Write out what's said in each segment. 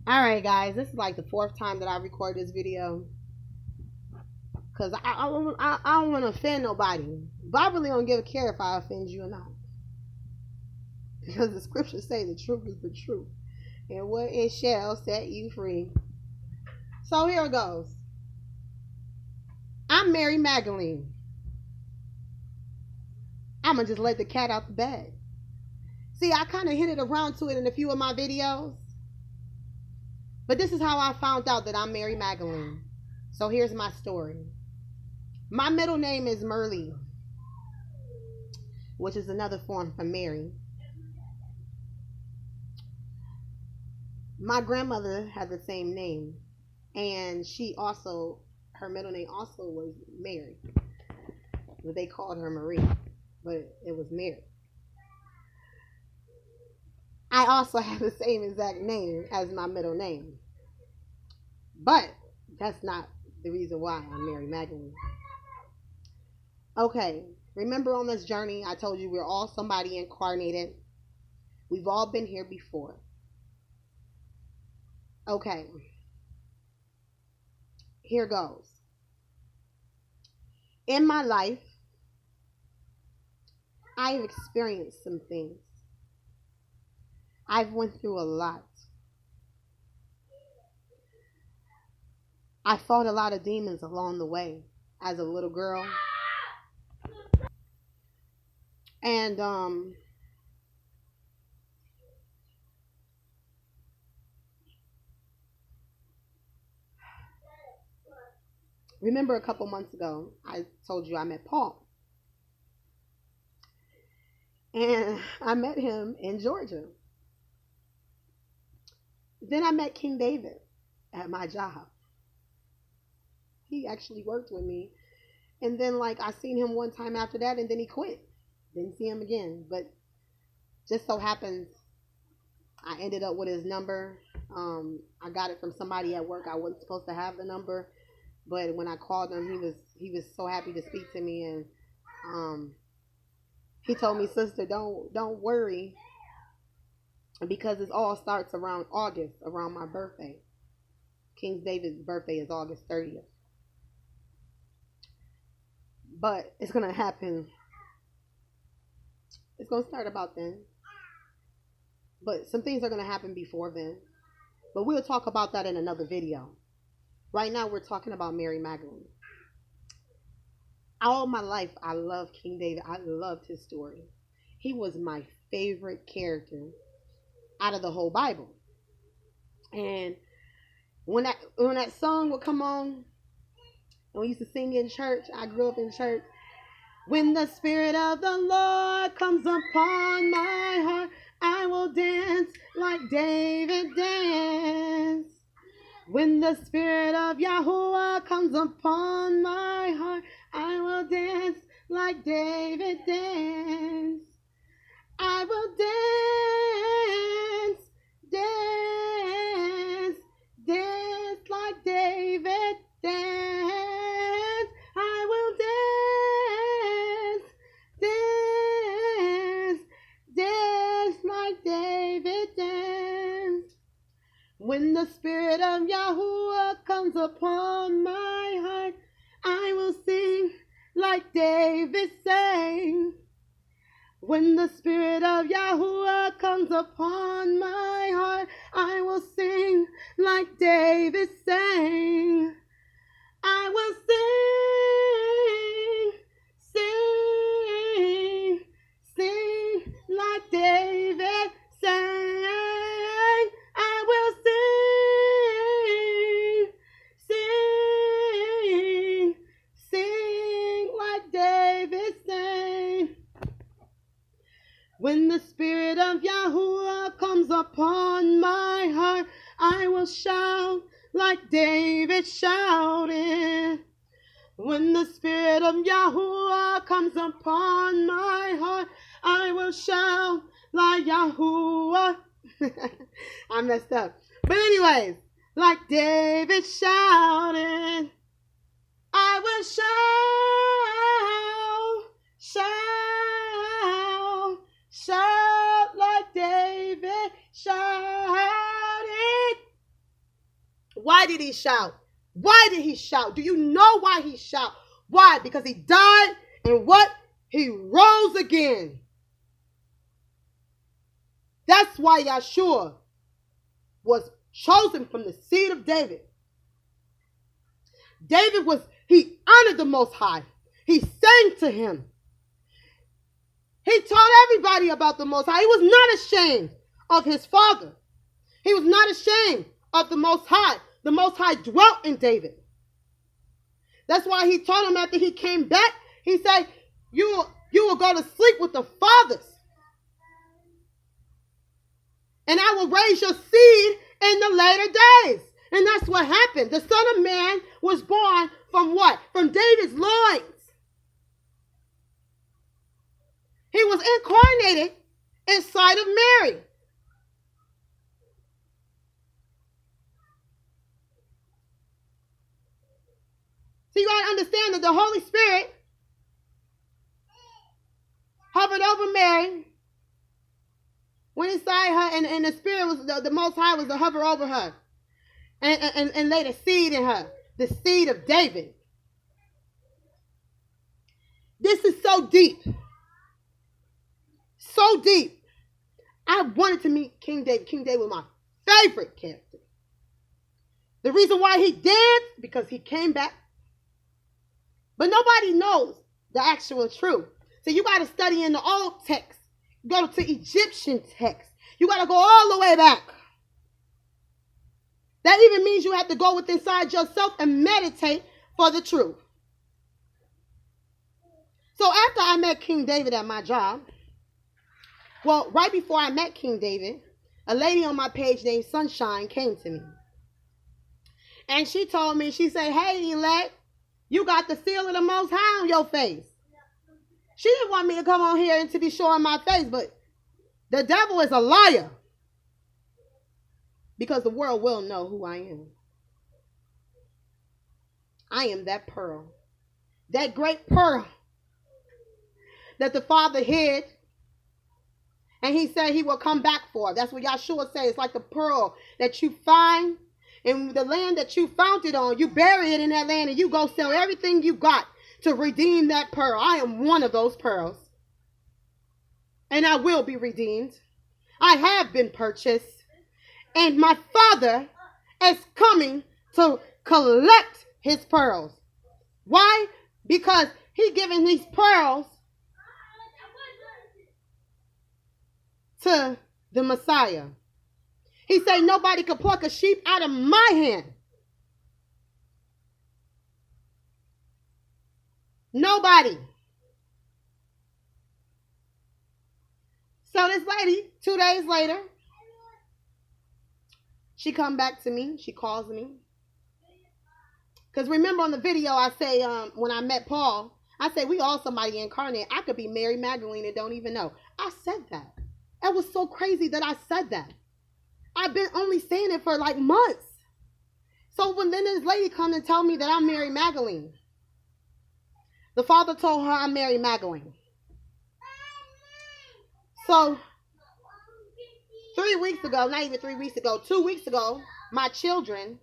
Alright guys, this is like the fourth time that I record this video. Because I don't want to offend nobody. But I really don't give a care if I offend you or not. Because the scriptures say the truth is the truth. And what it shall set you free. So here it goes. I'm Mary Magdalene. I'm going to just let the cat out the bag. See, I kind of hinted around to it in a few of my videos. But this is how I found out that I'm Mary Magdalene. So here's my story. My middle name is Merle, which is another form for Mary. My grandmother had the same name, and her middle name also was Mary. But they called her Marie, but it was Mary. I also have the same exact name as my middle name. But that's not the reason why I'm Mary Magdalene. Okay, remember on this journey, I told you we're all somebody incarnated. We've all been here before. Okay, here goes. In my life, I've experienced some things. I've went through a lot. I fought a lot of demons along the way as a little girl. And remember a couple months ago, I told you I met Paul. And I met him in Georgia. Then I met King David at my job. He actually worked with me. And then I seen him one time after that, and then he quit. Didn't see him again. But just so happens I ended up with his number. I got it from somebody at work. I wasn't supposed to have the number, but when I called him, he was so happy to speak to me, and he told me, "Sister, don't worry, because it all starts around August, around my birthday. King David's birthday is August 30th, but it's gonna happen. It's gonna start about then, but some things are gonna happen before then. But we'll talk about that in another video. Right now, we're talking about Mary Magdalene. All my life, I loved King David. I loved his story. He was my favorite character out of the whole Bible. And when that song would come on, and we used to sing in church, I grew up in church. When the Spirit of the Lord comes upon my heart, I will dance like David danced. When the Spirit of Yahuwah comes upon my heart, I will dance like David danced. I will dance, dance like David danced. I will dance, dance like David danced. When the Spirit of Yahuwah comes upon my heart, I will sing like David sang. When the Spirit of Yahuwah comes upon my heart, I will sing like David sang. I will sing like David sang. I will sing like David sang. When the Spirit of Yahuwah comes upon my heart, I will shout like David shouted. When the Spirit of Yahuwah comes upon my heart, I will shout like Yahuwah. I messed up. But anyways, like David shouted, I will shout like David shouted. Why did he shout? Why did he shout? Do you know why he shout? Why? Because he died and what? He rose again. That's why Yeshua was chosen from the seed of David. He honored the Most High. He sang to him. He taught everybody about the Most High. He was not ashamed of his father. He was not ashamed of the Most High. The Most High dwelt in David. That's why he told him after he came back, he said, you will go to sleep with the fathers. And I will raise your seed in the later days. And that's what happened. The Son of Man was born from what? From David's loins. He was incarnated inside of Mary. So you got to understand that the Holy Spirit hovered over Mary, went inside her, and the Spirit was, the Most High was to hover over her and laid a seed in her, the seed of David. This is so deep. So deep. I wanted to meet King David. King David was my favorite character. The reason why he did, because he came back. But nobody knows the actual truth. So you got to study in the old text. Go to Egyptian text. You got to go all the way back. That even means you have to go within inside yourself and meditate for the truth. So after I met King David at my job, well, right before I met King David, a lady on my page named Sunshine came to me. And she told me, she said, hey, elect, you got the seal of the Most High on your face. She didn't want me to come on here and to be showing my face, but the devil is a liar. Because the world will know who I am. I am that pearl. That great pearl that the Father hid. And he said he will come back for. That's what Yeshua says. It's like the pearl that you find in the land that you found it on. You bury it in that land and you go sell everything you got to redeem that pearl. I am one of those pearls. And I will be redeemed. I have been purchased. And my Father is coming to collect his pearls. Why? Because he given these pearls to the Messiah. He said nobody could pluck a sheep out of my hand. Nobody. So this lady, 2 days later, she come back to me. She calls me. Because remember on the video I say when I met Paul, I said we all somebody incarnate. I could be Mary Magdalene and don't even know. I said that. It was so crazy that I said that. I've been only saying it for like months. So when then this lady come and tell me that I'm Mary Magdalene, the Father told her I'm Mary Magdalene. So 3 weeks ago, not even 3 weeks ago, 2 weeks ago, my children,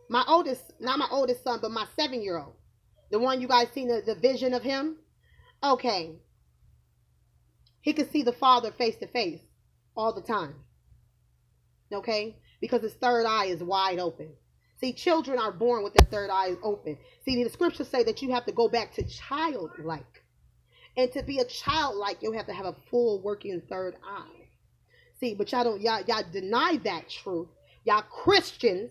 my oldest, not my oldest son, but my 7-year-old, the one you guys seen the vision of him. Okay. He could see the Father face to face all the time. Okay? Because his third eye is wide open. See, children are born with their third eye open. See, the scriptures say that you have to go back to childlike. And to be a childlike, you have to have a full working third eye. See, but y'all deny that truth. Y'all Christians,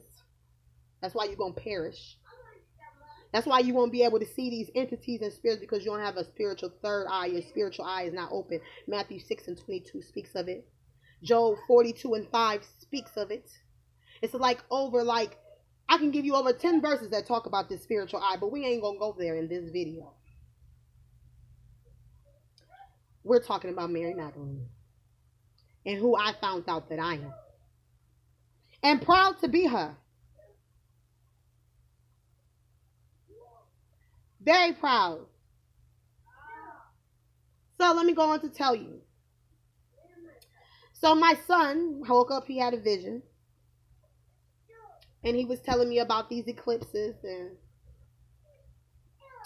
that's why you're going to perish. That's why you won't be able to see these entities and spirits, because you don't have a spiritual third eye. Your spiritual eye is not open. Matthew 6:22 speaks of it. Job 42:5 speaks of it. It's like I can give you over 10 verses that talk about this spiritual eye, but we ain't going to go there in this video. We're talking about Mary Magdalene and who I found out that I am. And proud to be her. Very proud. So let me go on to tell you. So my son woke up, he had a vision. And he was telling me about these eclipses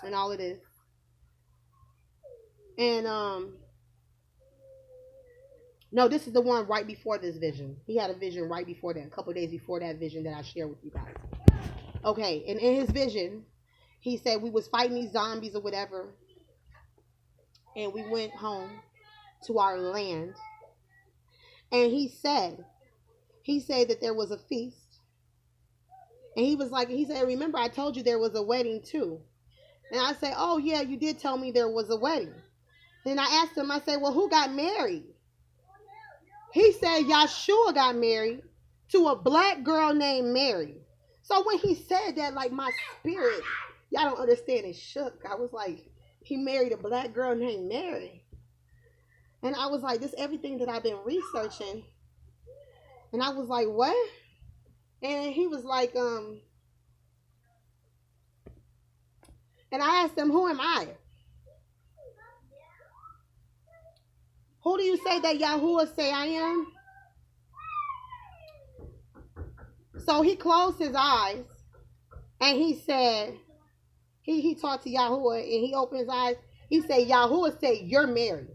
and all of this. And no, this is the one right before this vision. He had a vision right before that, a couple of days before that vision that I shared with you guys. Okay, and in his vision, he said we was fighting these zombies or whatever, and we went home to our land. And he said that there was a feast. And he said, remember I told you there was a wedding too. And I said, oh yeah, you did tell me there was a wedding. Then I asked him, I said, well, who got married? He said Yahshua got married to a black girl named Mary. So when he said that, like, my spirit, y'all don't understand, it shook. I was like, he married a black girl named Mary. And I was like, this is everything that I've been researching. And I was like, what? And he was like, and I asked him, who am I? Who do you say that Yahuwah say I am? So he closed his eyes and he said, he talked to Yahuwah and he opened his eyes. He said, Yahuwah said, you're married.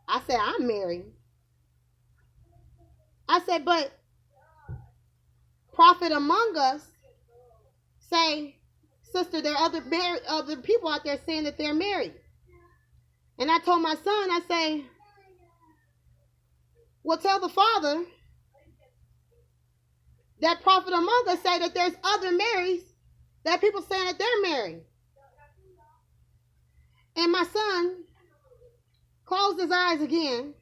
I said, I'm married. I said, but prophet among us say, sister, there are other people out there saying that they're married. And I told my son, I say, well, tell the father that prophet among us say that there's other Marys, that people saying that they're married. And my son closed his eyes again.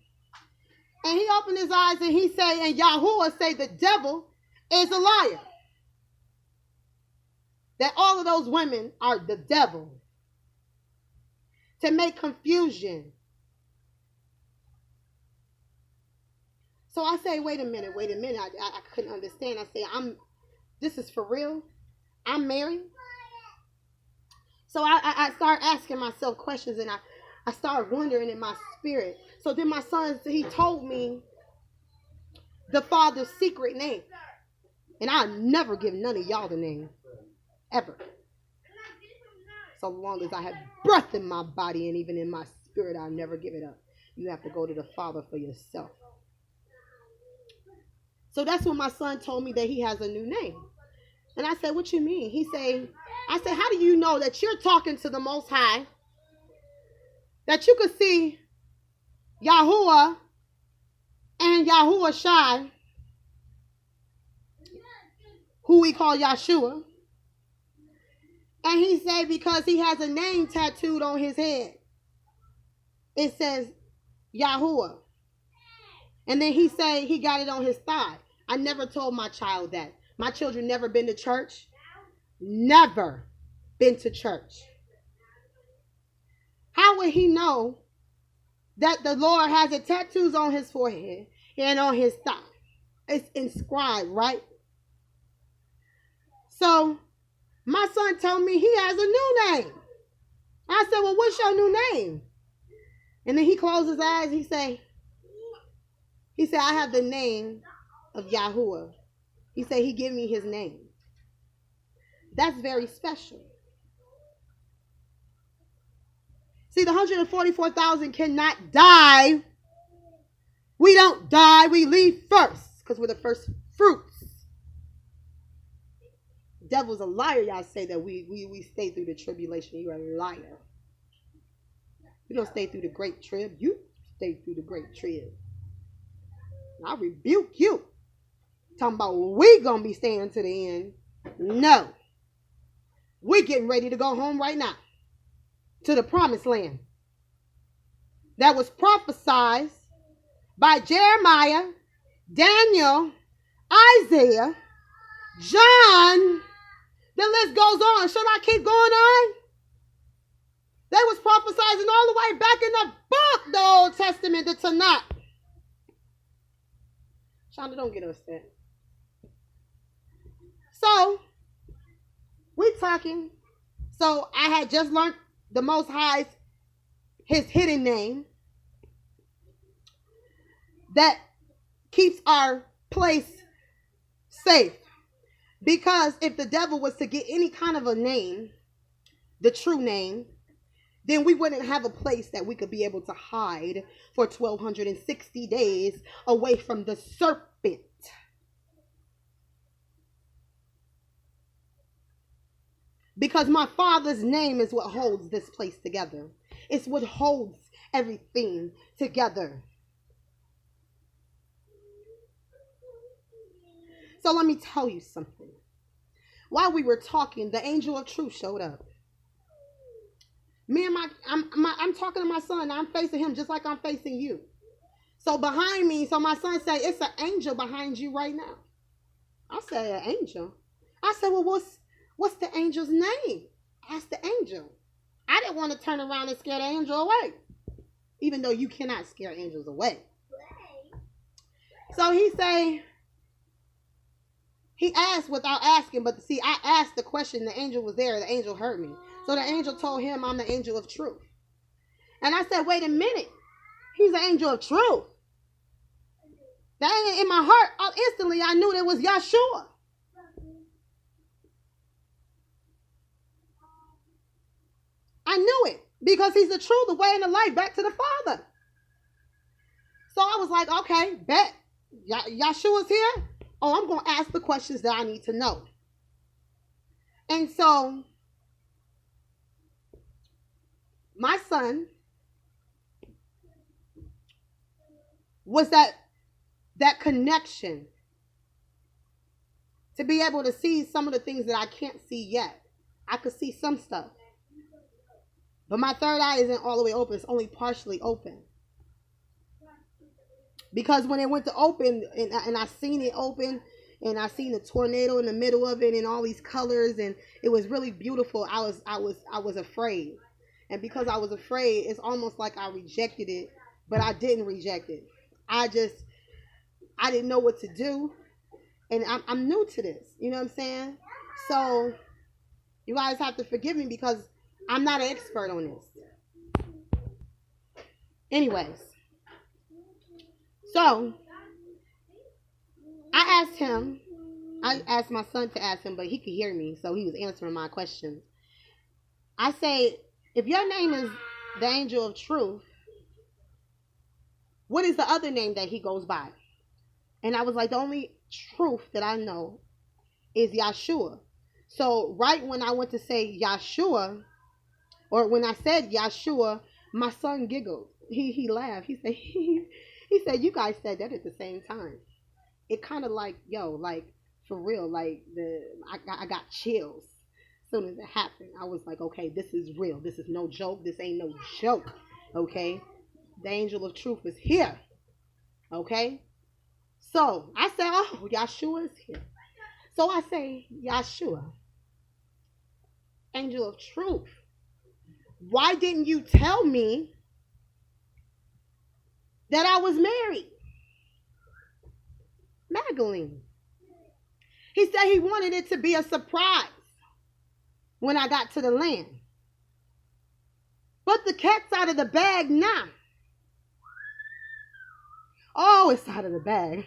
And he opened his eyes and he said, and Yahuwah say the devil is a liar. That all of those women are the devil. To make confusion. So I say, wait a minute. I couldn't understand. I say, this is for real? I'm married? So I start asking myself questions and I start wondering in my spirit. So then my son, he told me the father's secret name. And I'll never give none of y'all the name. Ever. So long as I have breath in my body and even in my spirit, I'll never give it up. You have to go to the Father for yourself. So that's when my son told me that he has a new name. And I said, what you mean? I said, how do you know that you're talking to the Most High? That you could see Yahuwah and Yahuwah Shai, who we call Yahshua. And he said because he has a name tattooed on his head. It says Yahuwah. And then he said he got it on his thigh. I never told my child that. My children never been to church. Never been to church. How would he know that the Lord has the tattoos on his forehead and on his thigh? It's inscribed, right? So my son told me he has a new name. I said, well, what's your new name? And then he closed his eyes. He said, I have the name of Yahuwah. He said he gave me his name. That's very special. See, the 144,000 cannot die. We don't die. We leave first because we're the first fruits. Devil's a liar. Y'all say that we stay through the tribulation. You're a liar. You don't stay through the great trib. You stay through the great trib. I rebuke you. Talking about we gonna be staying to the end. No. We're getting ready to go home right now. To the promised land. That was prophesied by Jeremiah, Daniel, Isaiah, John. The list goes on. Should I keep going on? They was prophesying all the way back in the book, the Old Testament, the Tanakh. Shonda, don't get upset. So, we talking. So, I had just learned the Most High's, his hidden name that keeps our place safe. Because if the devil was to get any kind of a name, the true name, then we wouldn't have a place that we could be able to hide for 1260 days away from the serpent. Because my Father's name is what holds this place together. It's what holds everything together. So let me tell you something. While we were talking, the angel of truth showed up. Me and I'm talking to my son. I'm facing him just like I'm facing you. So behind me, so my son said, it's an angel behind you right now. I said, an angel? I said, well, what's the angel's name? Ask the angel. I didn't want to turn around and scare the angel away. Even though you cannot scare angels away. So he asked without asking, but see, I asked the question, the angel was there, the angel heard me. So the angel told him, I'm the angel of truth. And I said, wait a minute. He's the angel of truth. That in my heart, instantly I knew that was Yeshua. I knew it because he's the truth, the way, and the life back to the Father. So I was like, okay, bet. Yeshua's here. Oh, I'm going to ask the questions that I need to know. And so my son was that connection to be able to see some of the things that I can't see yet. I could see some stuff. But my third eye isn't all the way open. It's only partially open. Because when it went to open, and I seen it open, and I seen the tornado in the middle of it, and all these colors, and it was really beautiful. I was afraid, and because I was afraid, it's almost like I rejected it, but I didn't reject it. I didn't know what to do, and I'm new to this. You know what I'm saying? So you guys have to forgive me because I'm not an expert on this. Anyways. So, I asked my son to ask him, but he could hear me, so he was answering my questions. I say, if your name is the angel of truth, what is the other name that he goes by? And I was like, the only truth that I know is Yeshua. So, right when I went to say Yeshua, or when I said Yeshua, my son giggled. He laughed. He said, he said, you guys said that at the same time. It kind of like, like for real, like I got chills as soon as it happened. I was like, okay, this is real. This is no joke. This ain't no joke. Okay. The angel of truth is here. Okay. So I said, oh, Yeshua is here. So I say, Yeshua, angel of truth, why didn't you tell me that I was married? Magdalene. He said he wanted it to be a surprise when I got to the land. But the cat's out of the bag now. Oh, it's out of the bag.